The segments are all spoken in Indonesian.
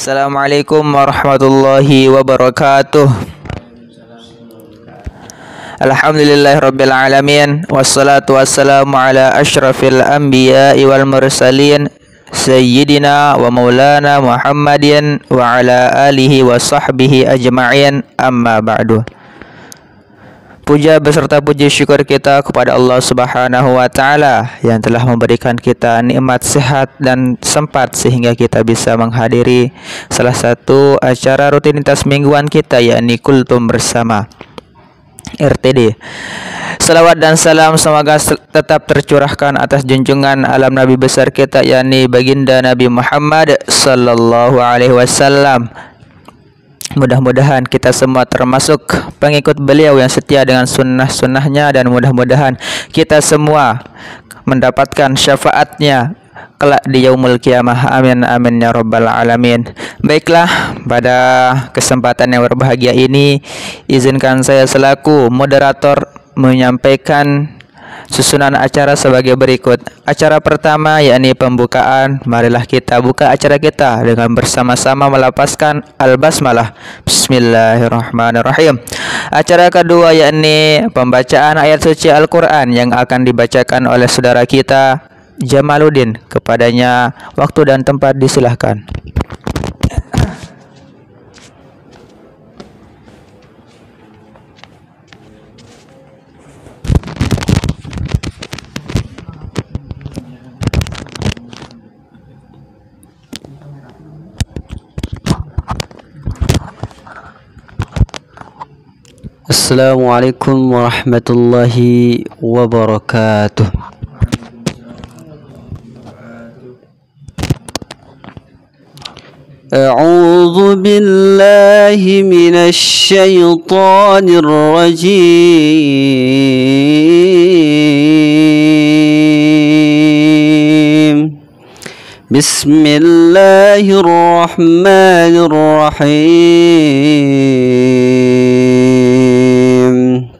Assalamualaikum warahmatullahi wabarakatuh. Alhamdulillahirabbil alamin wassalatu wassalamu ala asyrafil anbiya'i wal mursalin sayyidina wa maulana Muhammadin wa ala alihi wa sahbihi ajma'in, amma ba'du. Puja beserta puji syukur kita kepada Allah Subhanahu wa taala yang telah memberikan kita nikmat sehat dan sempat sehingga kita bisa menghadiri salah satu acara rutinitas mingguan kita, yakni Kultum Bersama RTD. Salawat dan salam semoga tetap tercurahkan atas junjungan alam Nabi besar kita, yakni baginda Nabi Muhammad sallallahu alaihi wasallam. Mudah-mudahan kita semua termasuk pengikut beliau yang setia dengan sunnah-sunnahnya, dan mudah-mudahan kita semua mendapatkan syafaatnya kelak di yaumul qiyamah. Amin amin ya rabbal alamin. Baiklah, pada kesempatan yang berbahagia ini izinkan saya selaku moderator menyampaikan susunan acara sebagai berikut. Acara pertama yakni pembukaan. Marilah kita buka acara kita dengan bersama-sama melafazkan al-basmalah. Bismillahirrahmanirrahim. Acara kedua yakni pembacaan ayat suci Al-Quran yang akan dibacakan oleh saudara kita Jamaluddin. Kepadanya waktu dan tempat disilahkan. Assalamualaikum warahmatullahi wabarakatuh. A'udzu billahi minasy syaithanir rajim. Bismillahirrahmanirrahim.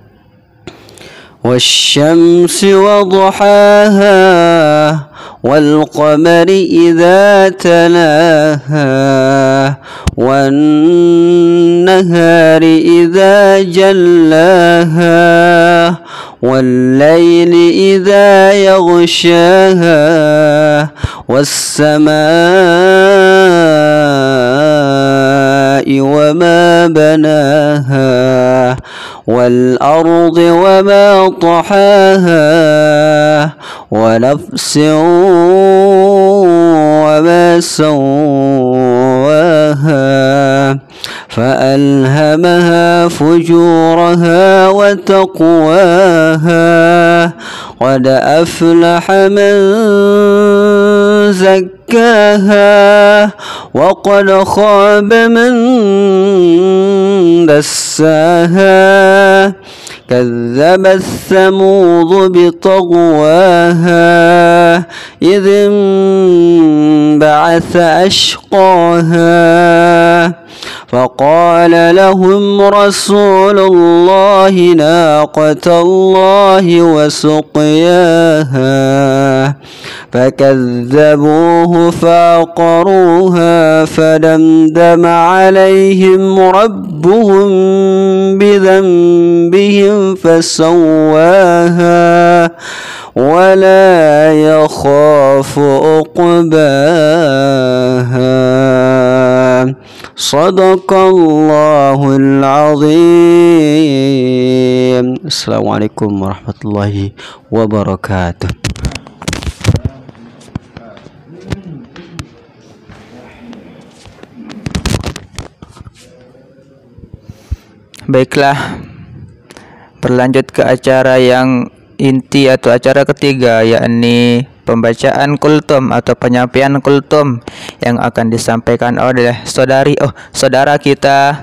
والشمس وضحاها والقمر إذا تلاها والنهار إذا جلاها والليل إذا يغشاها والسماء وما بناها والأرض وما طحاها ونفس وما سواها فألهمها فجورها وتقواها قد أفلح من زكاها وقد خاب من دساها كذبت ثمود بطغواها إذ انبعث أشقاها فقال لهم رسول الله ناقة الله وسقياها فكذبوه فعقروها فدمدم عليهم ربهم بذنبهم فسواها ولا يخاف عقباها. Sadaqallahul azim. Assalamualaikum warahmatullahi wabarakatuh. Baiklah, berlanjut ke acara yang inti atau acara ketiga, yakni pembacaan kultum atau penyampaian kultum yang akan disampaikan oleh saudara kita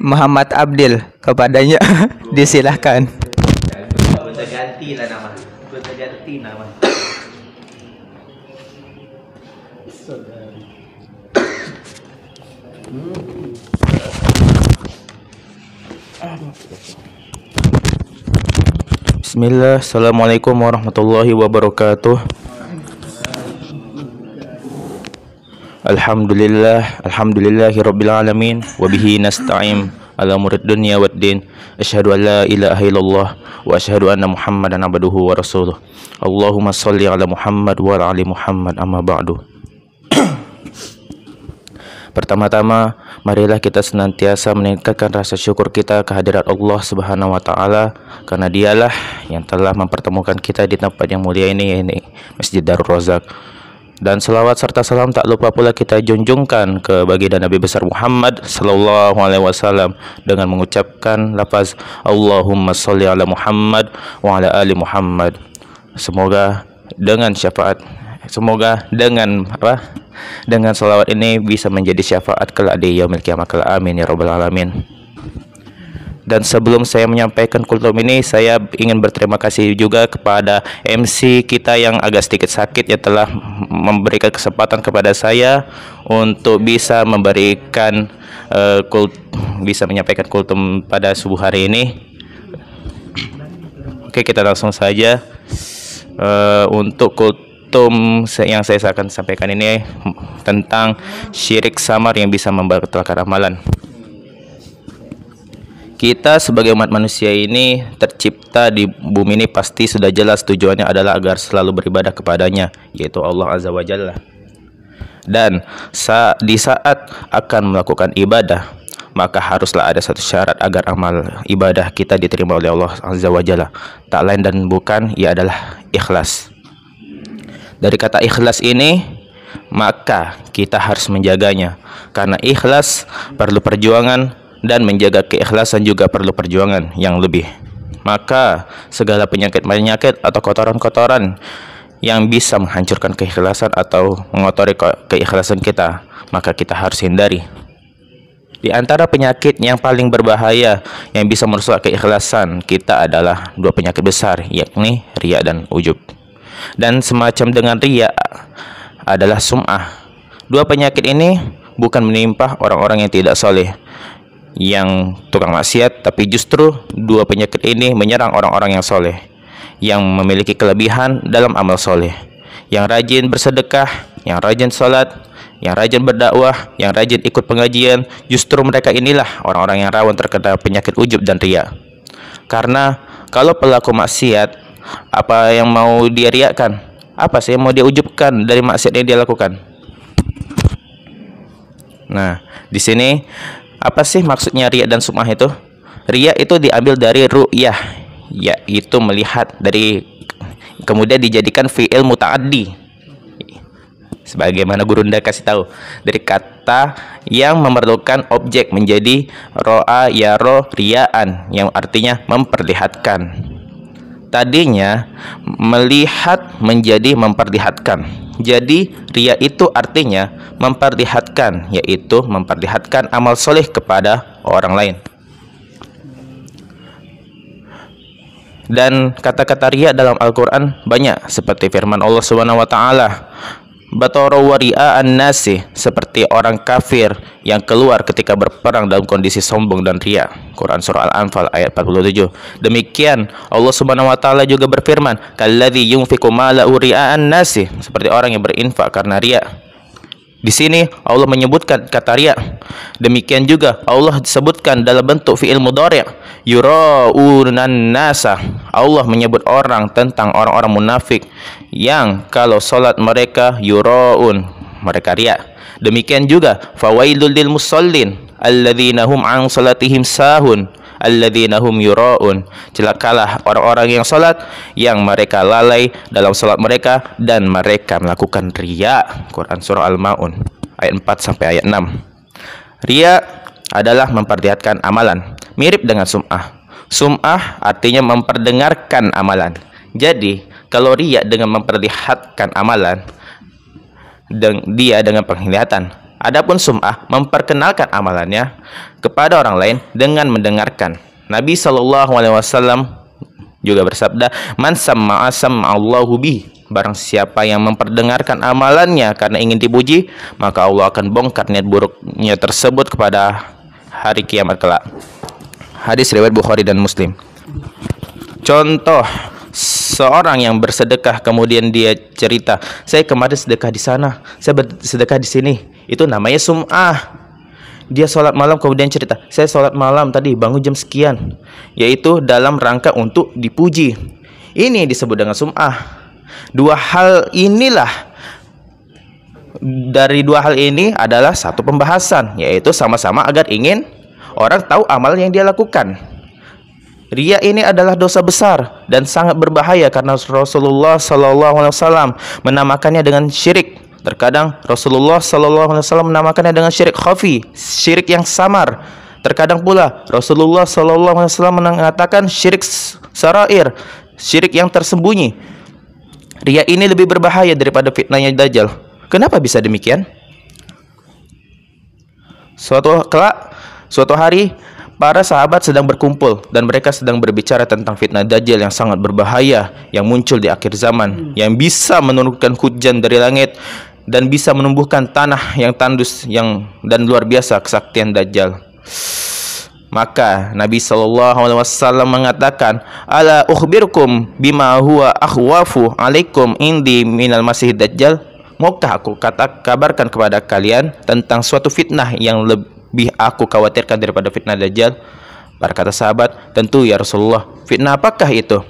Muhammad Abdil. Kepadanya disilahkan. Bismillah. Assalamualaikum warahmatullahi wabarakatuh. Alhamdulillahirabbil alamin wa bihi nasta'in ala murid dunya waddin. Asyhadu an la ilaha illallah wa asyhadu anna Muhammadan abduhu wa rasuluh. Allahumma shalli ala Muhammad wa ala ali Muhammad, amma ba'du. Pertama-tama, marilah kita senantiasa meningkatkan rasa syukur kita kehadirat Allah Subhanahu wa taala, karena Dialah yang telah mempertemukan kita di tempat yang mulia ini, yaitu Masjid Darul Razak. Dan selawat serta salam tak lupa pula kita junjungkan ke baginda Nabi besar Muhammad sallallahu alaihi wasallam dengan mengucapkan lafaz Allahumma shalli ala Muhammad wa ala ali Muhammad. Semoga dengan selawat ini bisa menjadi syafaat kelak di yaumil kiamah kelak. Amin ya rabbal alamin. Dan sebelum saya menyampaikan kultum ini, saya ingin berterima kasih juga kepada MC kita yang agak sedikit sakit, yang telah memberikan kesempatan kepada saya untuk bisa memberikan bisa menyampaikan kultum pada subuh hari ini. Oke, kita langsung saja untuk kultum yang saya akan sampaikan ini tentang syirik samar yang bisa membatalkan amalan. Kita sebagai umat manusia ini tercipta di bumi ini pasti sudah jelas tujuannya adalah agar selalu beribadah kepadanya, yaitu Allah Azza wa Jalla. Dan di saat akan melakukan ibadah, maka haruslah ada satu syarat agar amal ibadah kita diterima oleh Allah Azza wa Jalla. Tak lain dan bukan, ia adalah ikhlas. Dari kata ikhlas ini, maka kita harus menjaganya, karena ikhlas perlu perjuangan, dan menjaga keikhlasan juga perlu perjuangan yang lebih. Maka segala penyakit-penyakit atau kotoran-kotoran yang bisa menghancurkan keikhlasan atau mengotori keikhlasan kita, maka kita harus hindari. Di antara penyakit yang paling berbahaya yang bisa merusak keikhlasan kita adalah dua penyakit besar, yakni riya dan ujub. Dan semacam dengan riya adalah sum'ah. Dua penyakit ini bukan menimpa orang-orang yang tidak soleh, yang tukang maksiat, tapi justru dua penyakit ini menyerang orang-orang yang soleh, yang memiliki kelebihan dalam amal soleh, yang rajin bersedekah, yang rajin sholat, yang rajin berdakwah, yang rajin ikut pengajian. Justru mereka inilah orang-orang yang rawan terkena penyakit ujub dan riya. Karena kalau pelaku maksiat, apa yang mau dia riakan? Apa sih yang mau dia ujubkan dari maksiat yang dia lakukan? Nah, di sini apa sih maksudnya riya dan sum'ah itu? Riya itu diambil dari ru'yah, yaitu melihat, kemudian dijadikan fi'il muta'addi. Sebagaimana Gurunda kasih tahu, dari kata yang memerlukan objek menjadi ro'a yaro riyaan, yang artinya memperlihatkan. Tadinya melihat menjadi memperlihatkan. Jadi riya itu artinya memperlihatkan, yaitu memperlihatkan amal soleh kepada orang lain. Dan kata-kata riya dalam Al-Quran banyak, seperti firman Allah Subhanahu wa taala, batara wa ria'an nasi, seperti orang kafir yang keluar ketika berperang dalam kondisi sombong dan riya. Quran surah Al-Anfal ayat 47. Demikian Allah Subhanahu wa taala juga berfirman, kalladzi yunfiqu malahu ria'an nasi, seperti orang yang berinfak karena riya. Di sini Allah menyebutkan kata riya. Demikian juga Allah disebutkan dalam bentuk fi'il mudhari', yura'unan nasa. Allah menyebut orang tentang orang-orang munafik yang kalau salat mereka yura'un, mereka riya. Demikian juga fawailul lil musallin alladzina hum an salatihim sahun alladzina hum yura'un. Celakalah orang-orang yang salat yang mereka lalai dalam salat mereka dan mereka melakukan riya. Quran surah Al-Maun ayat 4 sampai ayat 6. Riya adalah memperlihatkan amalan, mirip dengan sum'ah. Sum'ah artinya memperdengarkan amalan. Jadi kalau riya dengan memperlihatkan amalan, dia dengan penglihatan. Adapun sum'ah memperkenalkan amalannya kepada orang lain dengan mendengarkan. Nabi SAW juga bersabda, man samma'a samma'allahu bih. Barang siapa yang memperdengarkan amalannya karena ingin dipuji, maka Allah akan bongkar niat buruknya tersebut kepada hari kiamat kelak. Hadis riwayat Bukhari dan Muslim. Contoh, seorang yang bersedekah kemudian dia cerita, saya kemarin sedekah di sana, saya bersedekah di sini. Itu namanya sum'ah. Dia sholat malam kemudian cerita, saya sholat malam tadi bangun jam sekian, yaitu dalam rangka untuk dipuji. Ini disebut dengan sum'ah. Dari dua hal ini adalah satu pembahasan, yaitu sama-sama agar ingin orang tahu amal yang dia lakukan. Riya ini adalah dosa besar dan sangat berbahaya karena Rasulullah SAW menamakannya dengan syirik. Terkadang Rasulullah SAW menamakannya dengan syirik khafi, syirik yang samar. Terkadang pula Rasulullah SAW mengatakan syirik sarair, syirik yang tersembunyi. Riya ini lebih berbahaya daripada fitnahnya Dajjal. Kenapa bisa demikian? Suatu hari para sahabat sedang berkumpul dan mereka sedang berbicara tentang fitnah Dajjal yang sangat berbahaya yang muncul di akhir zaman, yang bisa menurunkan hujan dari langit dan bisa menumbuhkan tanah yang tandus dan luar biasa kesaktian Dajjal. Maka Nabi SAW mengatakan, ala ukhbirkum bima huwa akhwafu alaikum indi minal masih Dajjal. Maukah aku kabarkan kepada kalian tentang suatu fitnah yang lebih aku khawatirkan daripada fitnah Dajjal? Berkata sahabat, tentu ya Rasulullah. Fitnah apakah itu?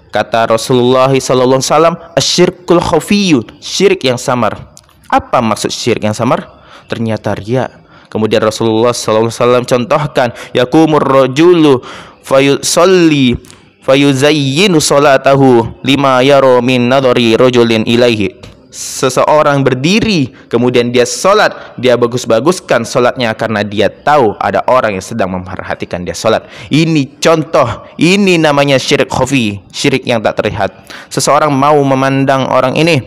Kata Rasulullah SAW, asyirkul khafiyyu, syirik yang samar. Apa maksud syirik yang samar? Ternyata riya. Kemudian Rasulullah SAW contohkan, yakumur rajulu fayusalli fayuzayyinu salatahu lima yaro min nadhari rajulin ilaihi. Seseorang berdiri, kemudian dia solat, dia bagus-baguskan solatnya karena dia tahu ada orang yang sedang memperhatikan dia solat. Ini contoh, ini namanya syirik khafi, syirik yang tak terlihat. Seseorang mau memandang orang ini,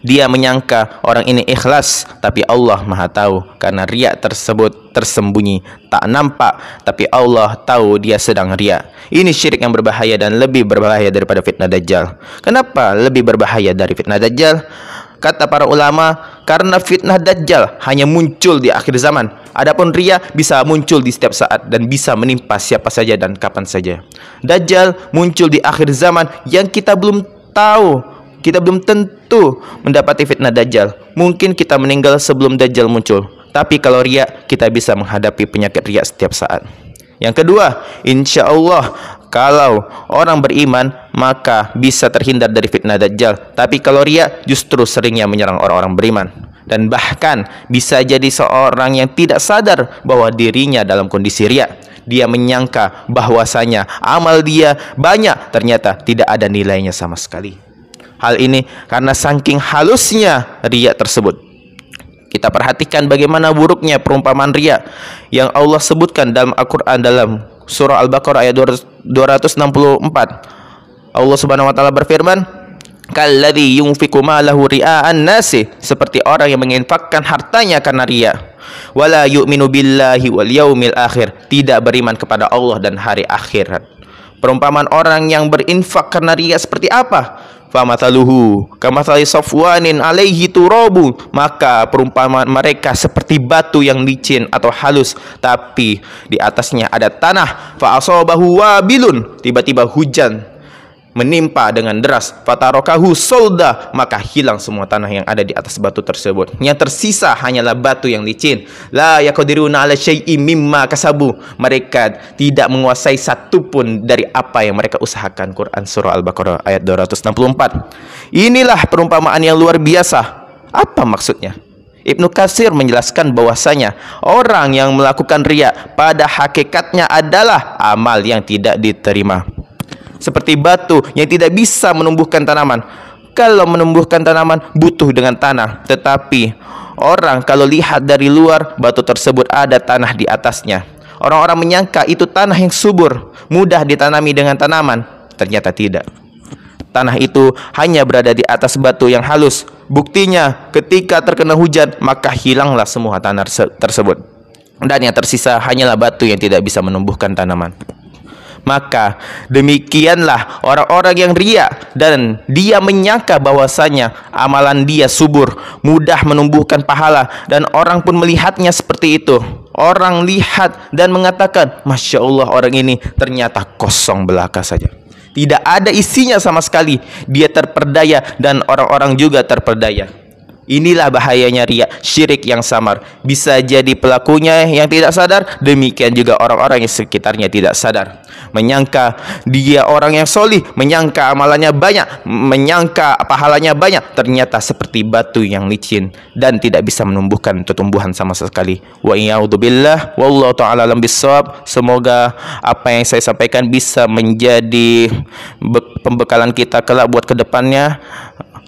dia menyangka orang ini ikhlas, tapi Allah Maha tahu karena riya tersebut tersembunyi, tak nampak, tapi Allah tahu dia sedang riya. Ini syirik yang berbahaya dan lebih berbahaya daripada fitnah Dajjal. Kenapa lebih berbahaya dari fitnah Dajjal? Kata para ulama, karena fitnah Dajjal hanya muncul di akhir zaman. Adapun riya bisa muncul di setiap saat dan bisa menimpa siapa saja dan kapan saja. Dajjal muncul di akhir zaman yang kita belum tahu. Kita belum tentu mendapati fitnah Dajjal. Mungkin kita meninggal sebelum Dajjal muncul. Tapi kalau riya, kita bisa menghadapi penyakit riya setiap saat. Yang kedua, insya Allah kalau orang beriman maka bisa terhindar dari fitnah Dajjal. Tapi kalau riya justru seringnya menyerang orang-orang beriman. Dan bahkan bisa jadi seorang yang tidak sadar bahwa dirinya dalam kondisi riya. Dia menyangka bahwasanya amal dia banyak, ternyata tidak ada nilainya sama sekali. Hal ini karena saking halusnya riya tersebut. Kita perhatikan bagaimana buruknya perumpamaan riya yang Allah sebutkan dalam Al-Quran dalam surah Al-Baqarah ayat 264. Allah Subhanahu wa taala berfirman, kalladzi yunfiqu malahu ria'an nasi, seperti orang yang menginfakkan hartanya karena riya. Wala yu'minu billahi wal yaumil akhir, tidak beriman kepada Allah dan hari akhirat. Perumpamaan orang yang berinfak karena riya seperti apa? Famathaluhu kamathali safwanin alaihi turabu, maka perumpamaan mereka seperti batu yang licin atau halus tapi di atasnya ada tanah. Fa asabahu wabilun, tiba-tiba hujan menimpa dengan deras. Fatarokahu solda, maka hilang semua tanah yang ada di atas batu tersebut. Yang tersisa hanyalah batu yang licin. La yaqdiruna ala syai'im mimma kasabu, mereka tidak menguasai satupun dari apa yang mereka usahakan. Quran surah Al-Baqarah ayat 264. Inilah perumpamaan yang luar biasa. Apa maksudnya? Ibnu Katsir menjelaskan bahwasanya orang yang melakukan riya pada hakikatnya adalah amal yang tidak diterima. Seperti batu yang tidak bisa menumbuhkan tanaman. Kalau menumbuhkan tanaman butuh dengan tanah, tetapi orang kalau lihat dari luar, batu tersebut ada tanah di atasnya. Orang-orang menyangka itu tanah yang subur, mudah ditanami dengan tanaman. Ternyata tidak. Tanah itu hanya berada di atas batu yang halus. Buktinya ketika terkena hujan, maka hilanglah semua tanah tersebut. Dan yang tersisa hanyalah batu yang tidak bisa menumbuhkan tanaman. Maka demikianlah orang-orang yang riya dan dia menyangka bahwasanya amalan dia subur, mudah menumbuhkan pahala, dan orang pun melihatnya seperti itu. Orang lihat dan mengatakan, Masya Allah, orang ini ternyata kosong belaka saja. Tidak ada isinya sama sekali. Dia terperdaya dan orang-orang juga terperdaya. Inilah bahayanya riya, syirik yang samar. Bisa jadi pelakunya yang tidak sadar, demikian juga orang-orang yang sekitarnya tidak sadar. Menyangka dia orang yang solih, menyangka amalannya banyak, menyangka pahalanya banyak, ternyata seperti batu yang licin dan tidak bisa menumbuhkan tumbuhan sama sekali. Wa a'udzubillah, wallahu ta'ala alam bissawab. Semoga apa yang saya sampaikan bisa menjadi pembekalan kita kelak buat kedepannya.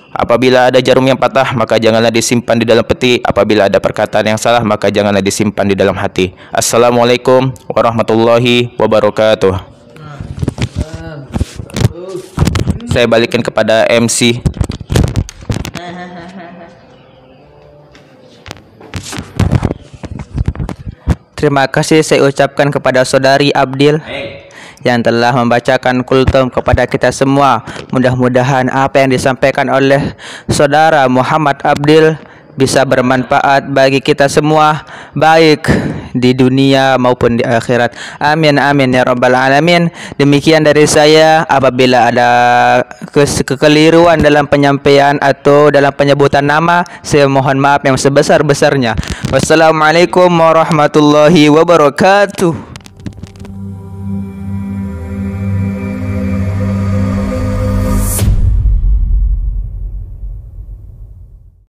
Apabila ada jarum yang patah, maka janganlah disimpan di dalam peti. Apabila ada perkataan yang salah, maka janganlah disimpan di dalam hati. Assalamualaikum warahmatullahi wabarakatuh. Saya balikin kepada MC. Terima kasih saya ucapkan kepada saudari Abdil yang telah membacakan kultum kepada kita semua. Mudah-mudahan apa yang disampaikan oleh saudara Muhammad Abdil bisa bermanfaat bagi kita semua, baik di dunia maupun di akhirat. Amin amin ya rabbal alamin. Demikian dari saya. Apabila ada kekeliruan dalam penyampaian atau dalam penyebutan nama, saya mohon maaf yang sebesar-besarnya. Wassalamualaikum warahmatullahi wabarakatuh.